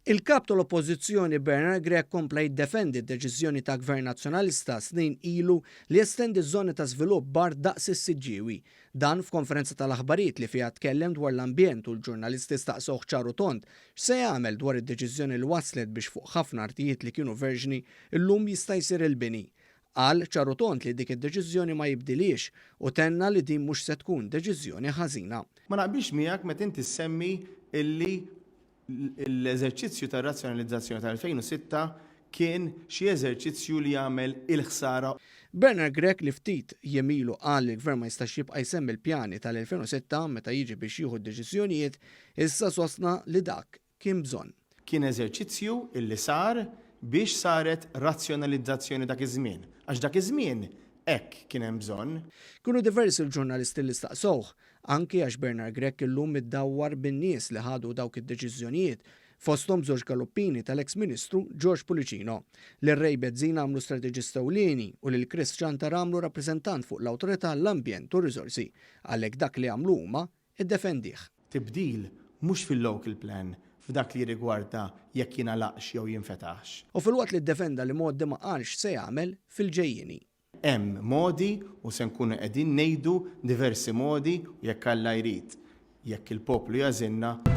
Il-kap tal-Oppożizzjoni Bernard Grech kompla jiddefendi d-deċiżjoni ta' Gvern Nazzjonalista snin ilu li jestendi żoni ta' żvilupp bar daqs is-Siġġiewi. Dan f'konferenza tal-aħbarijiet li fiha tkellem dwar l-ambjent u l-ġurnalisti staqsuh ċaru tont x'se jagħmel dwar id-deċiżjoni li waslet biex fuq ħafna artijiet li kienu verġni illum jista' jsir il-bini. Qal ċaru tont li dik id-deċiżjoni ma jibdilix u tenna li din mhux se tkun deċiżjoni ħażina. Ma naqbilx miegħek meta inti semmi illi l-eżerċizzju ta' razzjonalizzazzjoni tal-2006 kien xi eżerċizzju li jagħmel il-ħsara. Bernard Grech li ftit jemilu qal li l-Gvern ma jistax jibqa' jsemmi l-pjani tal-2006 meta jiġi biex jieħu d-deċiżjonijiet, issa sostna li dak kien bżonn. Kien eżerċizzju illi sar biex saret razzjonalizzazzjoni dak iż-żmien. Għax dak iż-żmien hekk kien hemm bżonn. Kienu diversi l-ġurnalisti li staqsowh, anki għax Bernard Grech illum iddawwar bin-nies li ħadu dawk id-deċiżjonijiet fosthom żewġ galoppini tal-eks Ministru George Pulicino, li Ray Bezzin għamlu strateġista ewlieni u lil Chris Chantar għamlu rappreżentant fuq l-Awtorità l-Ambjent u r-Riżorsi, għalhekk dak li għamlu huma iddefendih. Tibdil mhux fil-local plan f'dak li rigwarda jekk jingħalaqx jew jinfetaħx. U filwaqt li ddefenda li Modi ma qalx se jagħmel fil-ġejjieni. Hemm modi u se nkunu qegħdin ngħidu diversi modi u jekk Alla jrid. Jekk il-poplu jażilna